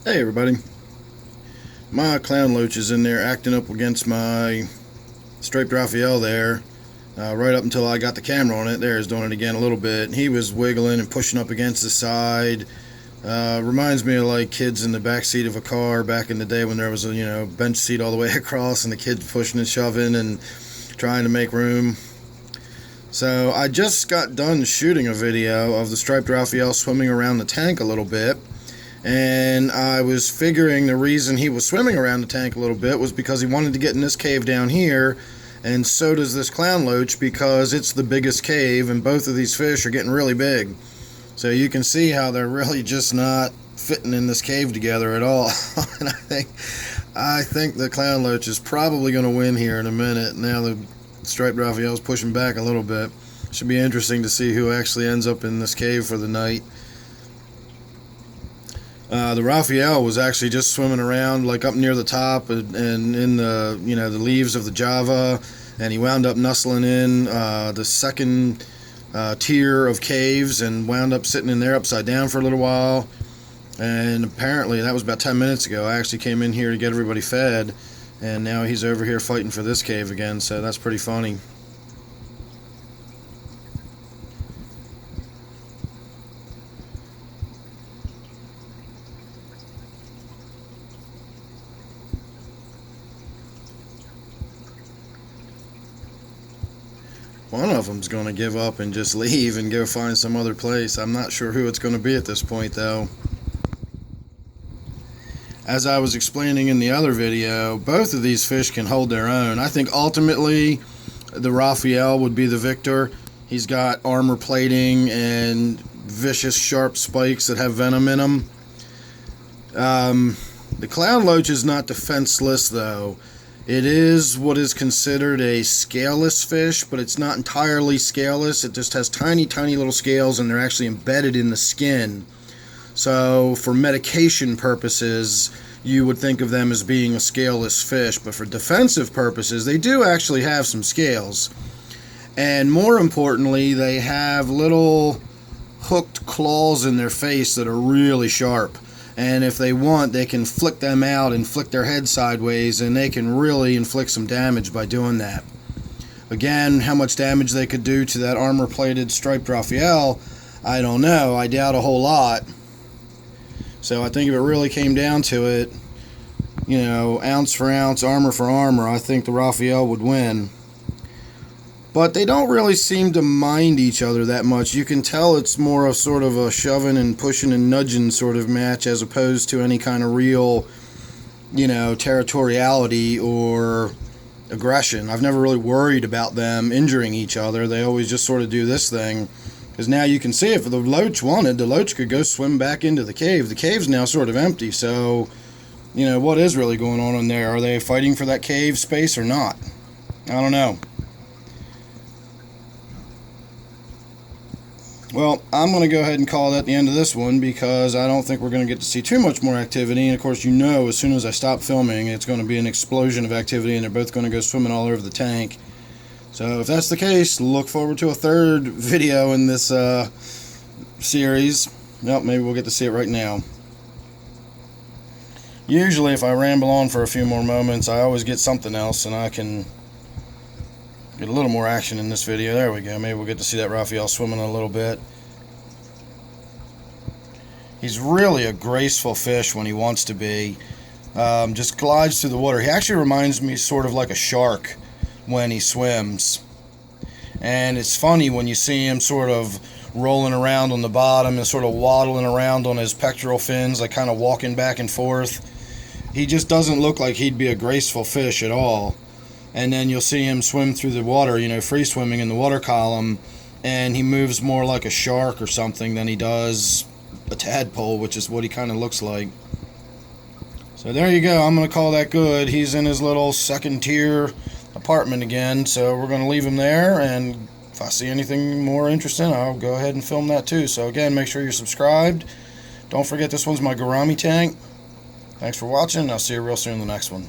Hey everybody, my clown loach is in there acting up against my striped Raphael there, right up until I got the camera on it. There, he's doing it again a little bit. He was wiggling and pushing up against the side. Reminds me of like kids in the back seat of a car back in the day when there was a bench seat all the way across and the kids pushing and shoving and trying to make room. So I just got done shooting a video of the striped Raphael swimming around the tank a little bit. And I was figuring the reason he was swimming around the tank a little bit was because he wanted to get in this cave down here, and so does this clown loach because it's the biggest cave, and both of these fish are getting really big. So you can see how they're really just not fitting in this cave together at all. And I think the clown loach is probably going to win here in a minute. Now the striped Raphael's pushing back a little bit. Should be interesting to see who actually ends up in this cave for the night. The Raphael was actually just swimming around like up near the top and in the the leaves of the Java, and he wound up nestling in the second tier of caves and wound up sitting in there upside down for a little while. And apparently that was about 10 minutes ago. I actually came in here to get everybody fed, and now he's over here fighting for this cave again, so that's pretty funny. One of them's going to give up and just leave and go find some other place. I'm not sure who it's going to be at this point, though. As I was explaining in the other video, both of these fish can hold their own. I think ultimately the Raphael would be the victor. He's got armor plating and vicious sharp spikes that have venom in them. The clown loach is not defenseless, though. It is what is considered a scaleless fish, but it's not entirely scaleless. It just has tiny, tiny little scales, and they're actually embedded in the skin. So for medication purposes, you would think of them as being a scaleless fish, but for defensive purposes, they do actually have some scales. And more importantly, they have little hooked claws in their face that are really sharp. And if they want, they can flick them out and flick their head sideways, and they can really inflict some damage by doing that. Again, how much damage they could do to that armor-plated striped Raphael, I don't know. I doubt a whole lot. So I think if it really came down to it, ounce for ounce, armor for armor, I think the Raphael would win. But they don't really seem to mind each other that much. You can tell it's more of sort of a shoving and pushing and nudging sort of match as opposed to any kind of real, territoriality or aggression. I've never really worried about them injuring each other. They always just sort of do this thing. Because now you can see if the Loach wanted, the Loach could go swim back into the cave. The cave's now sort of empty, so, what is really going on in there? Are they fighting for that cave space or not? I don't know. Well, I'm going to go ahead and call that the end of this one because I don't think we're going to get to see too much more activity. And of course, as soon as I stop filming, it's going to be an explosion of activity and they're both going to go swimming all over the tank. So if that's the case, look forward to a third video in this series. Well, maybe we'll get to see it right now. Usually if I ramble on for a few more moments, I always get something else and I can get a little more action in this video. There we go. Maybe we'll get to see that Raphael swimming a little bit. He's really a graceful fish when he wants to be. Just glides through the water. He actually reminds me sort of like a shark when he swims. And it's funny when you see him sort of rolling around on the bottom and sort of waddling around on his pectoral fins, like kind of walking back and forth. He just doesn't look like he'd be a graceful fish at all. And then you'll see him swim through the water, free swimming in the water column, and he moves more like a shark or something than he does a tadpole, which is what he kind of looks like. So there you go. I'm going to call that good. He's in his little second tier apartment again, so we're going to leave him there, and if I see anything more interesting, I'll go ahead and film that too. So again, make sure you're subscribed. Don't forget, this one's my gourami tank. Thanks for watching. I'll see you real soon in the next one.